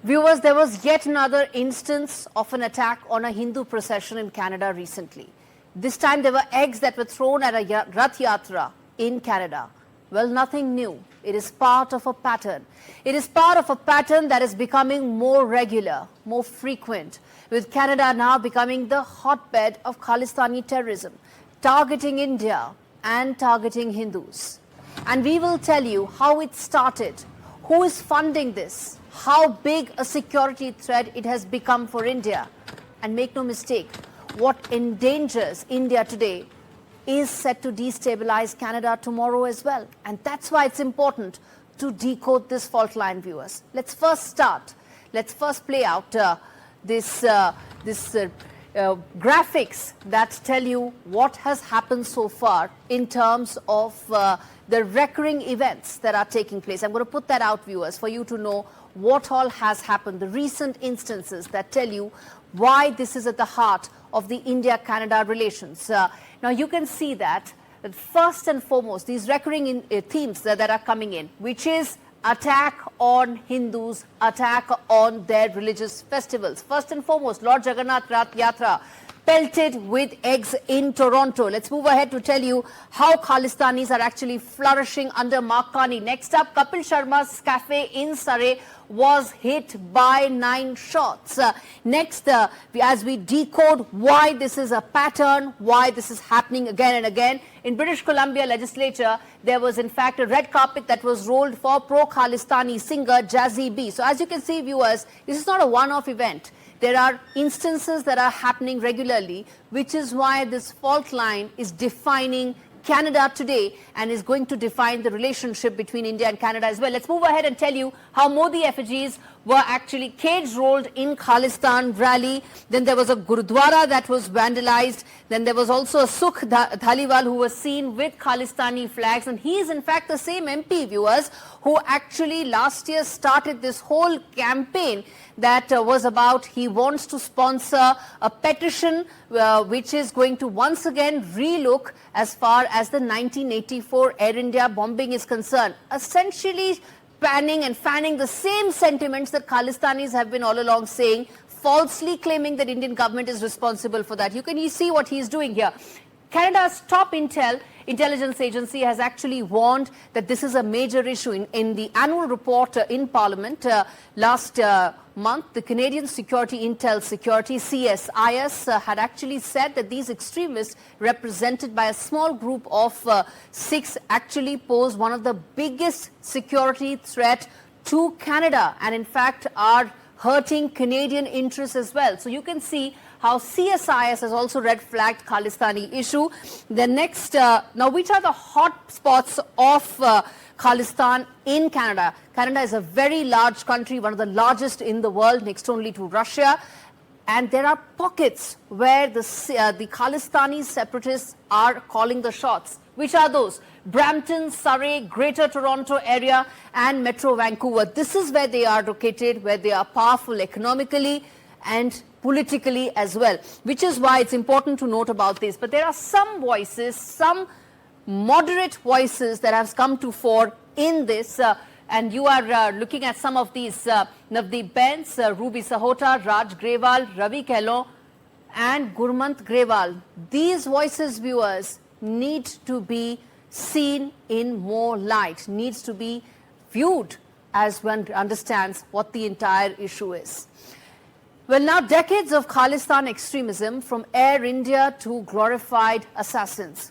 Viewers, there was yet another instance of an attack on a Hindu procession in Canada recently. This time there were eggs that were thrown at a Rath Yatra in Canada. Well, nothing new. It is part of a pattern. It is part of a pattern that is becoming more regular, more frequent, with Canada now becoming the hotbed of Khalistani terrorism, targeting India and targeting Hindus. And we will tell you how it started, who is funding this, how big a security threat it has become for India. And make no mistake, what endangers India today is set to destabilize Canada tomorrow as well. And that's why it's important to decode this fault line, viewers. Let's first start. Let's first play out this graphics that tell you what has happened so far in terms of the recurring events that are taking place. I'm going to put that out, viewers, for you to know what all has happened, the recent instances that tell you why this is at the heart of the India-Canada relations. Now, you can see that first and foremost, these recurring themes that are coming in, which is attack on Hindus, attack on their religious festivals. First and foremost, Lord Jagannath Rath Yatra pelted with eggs in Toronto. Let's move ahead to tell you how Khalistanis are actually flourishing under Mark Carney. Next up, Kapil Sharma's cafe in Surrey was hit by 9 shots. Next, as we decode why this is a pattern, why this is happening again and again, in British Columbia legislature, there was in fact a red carpet that was rolled for pro-Khalistani singer Jazzy B. So as you can see, viewers, this is not a one-off event. There are instances that are happening regularly, which is why this fault line is defining Canada today and is going to define the relationship between India and Canada as well. Let's move ahead and tell you how Modi effigies were actually cage-rolled in Khalistan rally. Then there was a Gurudwara that was vandalized. Then there was also a Sukh Dhaliwal who was seen with Khalistani flags. And he is in fact the same MP, viewers, who actually last year started this whole campaign that was about he wants to sponsor a petition which is going to once again relook as far as the 1984 Air India bombing is concerned. Essentially panning and fanning the same sentiments that Khalistanis have been all along saying, falsely claiming that Indian government is responsible for that. You can see what he is doing here. Canada's top intelligence agency has actually warned that this is a major issue. In the annual report in Parliament last month, the Canadian Security Intel Security, CSIS, had actually said that these extremists, represented by a small group of 6, actually pose one of the biggest security threat to Canada and in fact are hurting Canadian interests as well. So you can see how CSIS has also red flagged Khalistani issue. The next, now which are the hot spots of Khalistan in Canada? Canada is a very large country, one of the largest in the world, next only to Russia. And there are pockets where the Khalistani separatists are calling the shots. Which are those? Brampton, Surrey, Greater Toronto area and Metro Vancouver. This is where they are located, where they are powerful economically and politically as well, which is why it's important to note about this. But there are some voices, some moderate voices that have come to fore in this, and you are looking at some of these, Navdeep Bens, Ruby Sahota, Raj Grewal, Ravi Kahlon and Gurmant Grewal. These voices, viewers, need to be seen in more light, needs to be viewed as one understands what the entire issue is. Well, now decades of Khalistan extremism, from Air India to glorified assassins,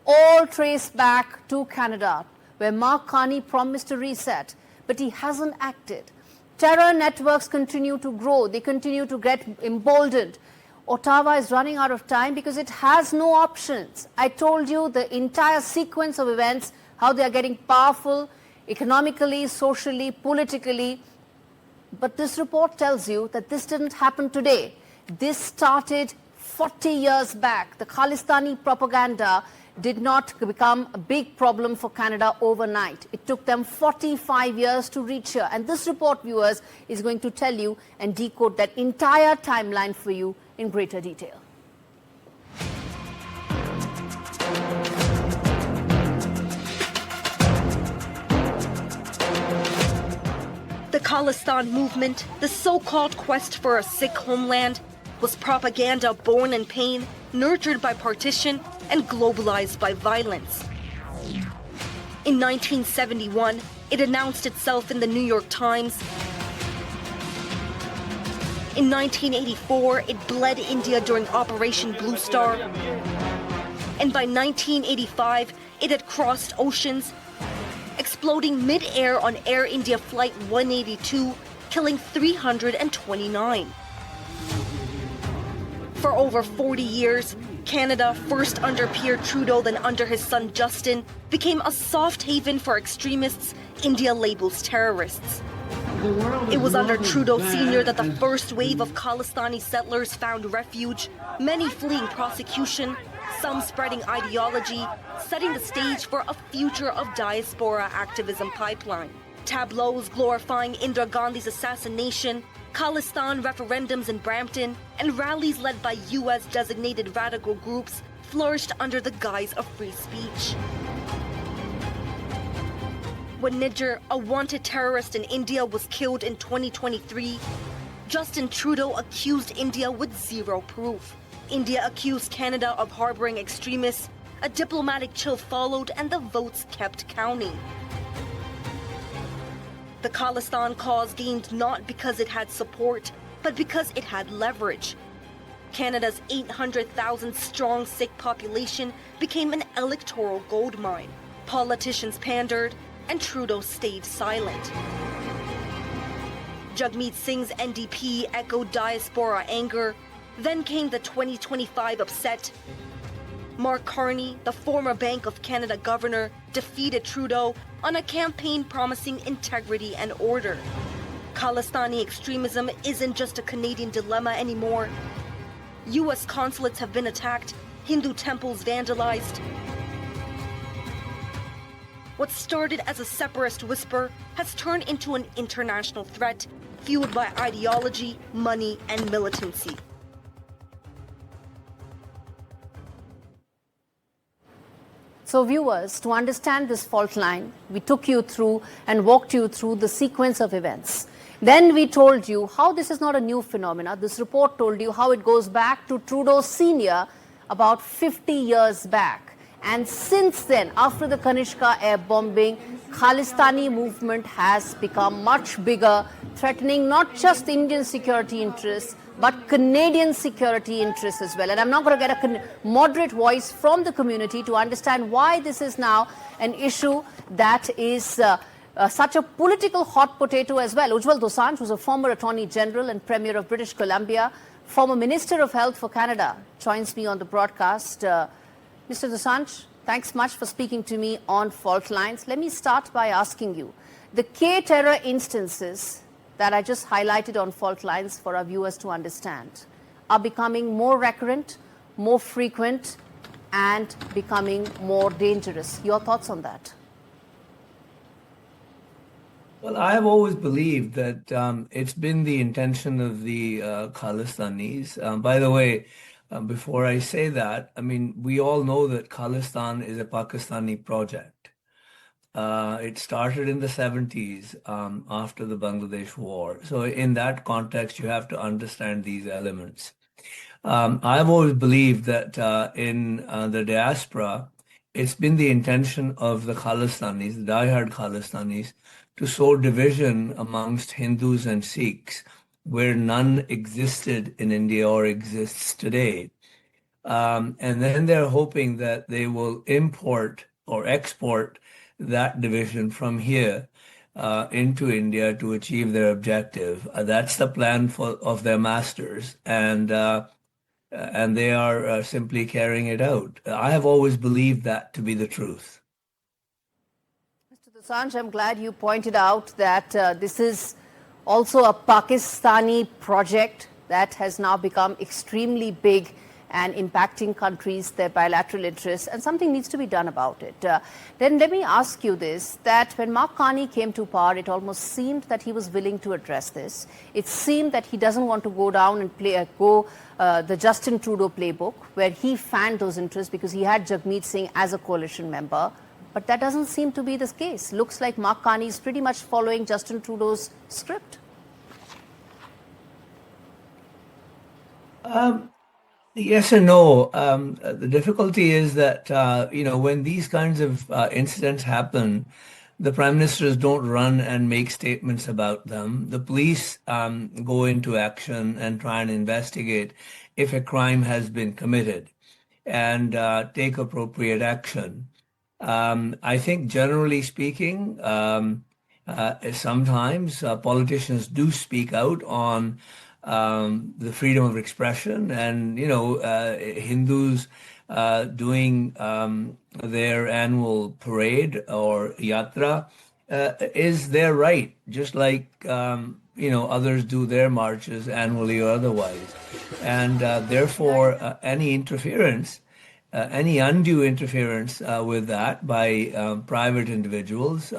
all trace back to Canada, where Mark Carney promised a reset, but he hasn't acted. Terror networks continue to grow. They continue to get emboldened. Ottawa is running out of time because it has no options. I told you the entire sequence of events, how they are getting powerful economically, socially, politically. But this report tells you that this didn't happen today. This started 40 years back. The Khalistani propaganda did not become a big problem for Canada overnight. It took them 45 years to reach here. And this report, viewers, is going to tell you and decode that entire timeline for you in greater detail. The The Khalistan movement, the so-called quest for a Sikh homeland, was propaganda born in pain, nurtured by partition, and globalized by violence. In 1971, it announced itself in the New York Times. In 1984, it bled India during Operation Blue Star. And by 1985, it had crossed oceans, exploding mid-air on Air India Flight 182, killing 329. For over 40 years, Canada, first under Pierre Trudeau, then under his son Justin, became a soft haven for extremists India labels terrorists. It was under Trudeau Sr. that the first wave of Khalistani settlers found refuge, many fleeing prosecution, some spreading ideology, setting the stage for a future of diaspora activism pipeline. Tableaus glorifying Indira Gandhi's assassination, Khalistan referendums in Brampton, and rallies led by US designated radical groups flourished under the guise of free speech. When Nijjar, a wanted terrorist in India, was killed in 2023, Justin Trudeau accused India with zero proof. India accused Canada of harboring extremists. A diplomatic chill followed, and the votes kept counting. The Khalistan cause gained not because it had support, but because it had leverage. Canada's 800,000 strong Sikh population became an electoral goldmine. Politicians pandered, and Trudeau stayed silent. Jagmeet Singh's NDP echoed diaspora anger. Then came the 2025 upset. Mark Carney, the former Bank of Canada governor, defeated Trudeau on a campaign promising integrity and order. Khalistani extremism isn't just a Canadian dilemma anymore. US consulates have been attacked, Hindu temples vandalized. What started as a separatist whisper has turned into an international threat, fueled by ideology, money, and militancy. So viewers, to understand this fault line, we took you through and walked you through the sequence of events. Then we told you how this is not a new phenomenon. This report told you how it goes back to Trudeau Sr. about 50 years back. And since then, after the Kanishka air bombing, Khalistani movement has become much bigger, threatening not just Indian security interests, but Canadian security interests as well. And I'm not going to get a moderate voice from the community to understand why this is now an issue that is such a political hot potato as well. Ujjwal Dosanjh, who's a former Attorney General and Premier of British Columbia, former Minister of Health for Canada, joins me on the broadcast. Mr. Dosanjh, thanks much for speaking to me on fault lines. Let me start by asking you, the K-terror instances that I just highlighted on fault lines for our viewers to understand are becoming more recurrent, more frequent, and becoming more dangerous. Your thoughts on that? Well, I have always believed that it's been the intention of the Khalistanis. By the way, before I say that, I mean, we all know that Khalistan is a Pakistani project. It started in the 70s after the Bangladesh war. So in that context, you have to understand these elements. I've always believed that in the diaspora, it's been the intention of the Khalistanis, the diehard Khalistanis, to sow division amongst Hindus and Sikhs, where none existed in India or exists today. And then they're hoping that they will import or export that division from here into India to achieve their objective. That's the plan of their masters, and they are simply carrying it out. I have always believed that to be the truth. Mr. Dosanjh, I'm glad you pointed out that this is also a Pakistani project that has now become extremely big and impacting countries, their bilateral interests, and something needs to be done about it. Then let me ask you this, that when Mark Carney came to power, it almost seemed that he was willing to address this. It seemed that he doesn't want to go down and go the Justin Trudeau playbook, where he fanned those interests because he had Jagmeet Singh as a coalition member. But that doesn't seem to be the case. Looks like Mark Carney is pretty much following Justin Trudeau's script. Yes and no. The difficulty is that, when these kinds of incidents happen, the prime ministers don't run and make statements about them. The police go into action and try and investigate if a crime has been committed and take appropriate action. I think generally speaking, sometimes politicians do speak out on the freedom of expression, and Hindus doing their annual parade or yatra is their right, just like others do their marches annually or otherwise, and therefore any interference. Any undue interference with that by private individuals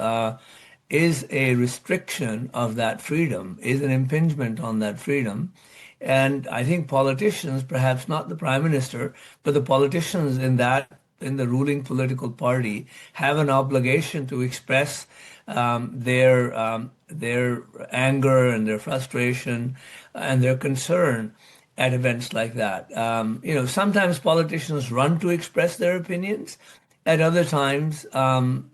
is a restriction of that freedom, is an impingement on that freedom. And I think politicians, perhaps not the prime minister, but the politicians in the ruling political party have an obligation to express their anger and their frustration and their concern at events like that. Sometimes politicians run to express their opinions. At other times,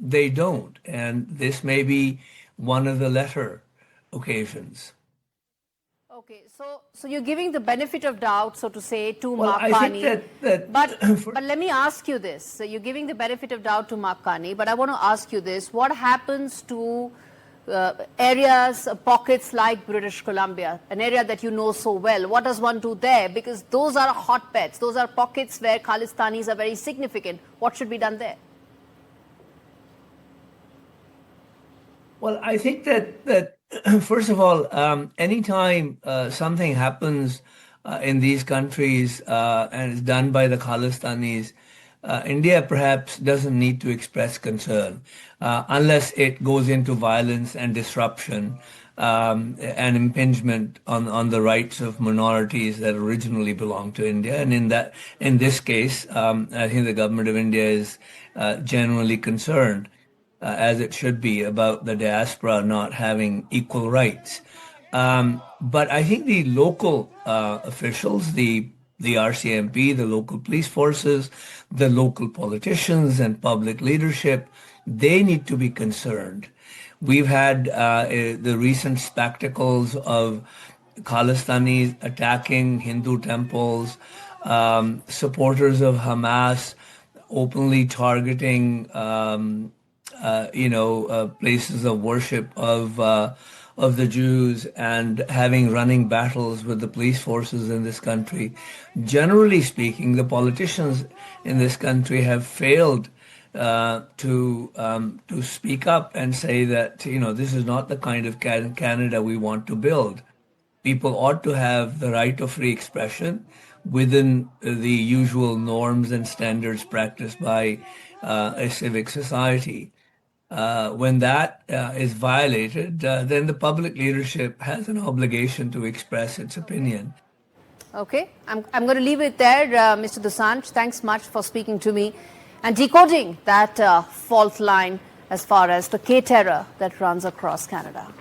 they don't. And this may be one of the latter occasions. Okay, so you're giving the benefit of doubt, so to say, to Well, Mark I Carney. think that But let me ask you this. So you're giving the benefit of doubt to Mark Carney, but I want to ask you this. What happens to areas, pockets like British Columbia, an area that you know so well? What does one do there? Because those are hotbeds. Those are pockets where Khalistanis are very significant. What should be done there? Well, I think that first of all, anytime something happens in these countries and is done by the Khalistanis, India perhaps doesn't need to express concern unless it goes into violence and disruption and impingement on the rights of minorities that originally belonged to India. And in this case, I think the government of India is genuinely concerned, as it should be, about the diaspora not having equal rights. But I think the local officials, the RCMP, the local police forces, the local politicians and public leadership, they need to be concerned. We've had the recent spectacles of Khalistanis attacking Hindu temples, supporters of Hamas openly targeting places of worship of the Jews and having running battles with the police forces in this country. Generally speaking, the politicians in this country have failed to speak up and say that this is not the kind of Canada we want to build. People ought to have the right of free expression within the usual norms and standards practiced by a civic society. When that is violated, then the public leadership has an obligation to express its opinion. Okay, I'm going to leave it there, Mr. Dosanjh. Thanks much for speaking to me and decoding that fault line as far as the K-terror that runs across Canada.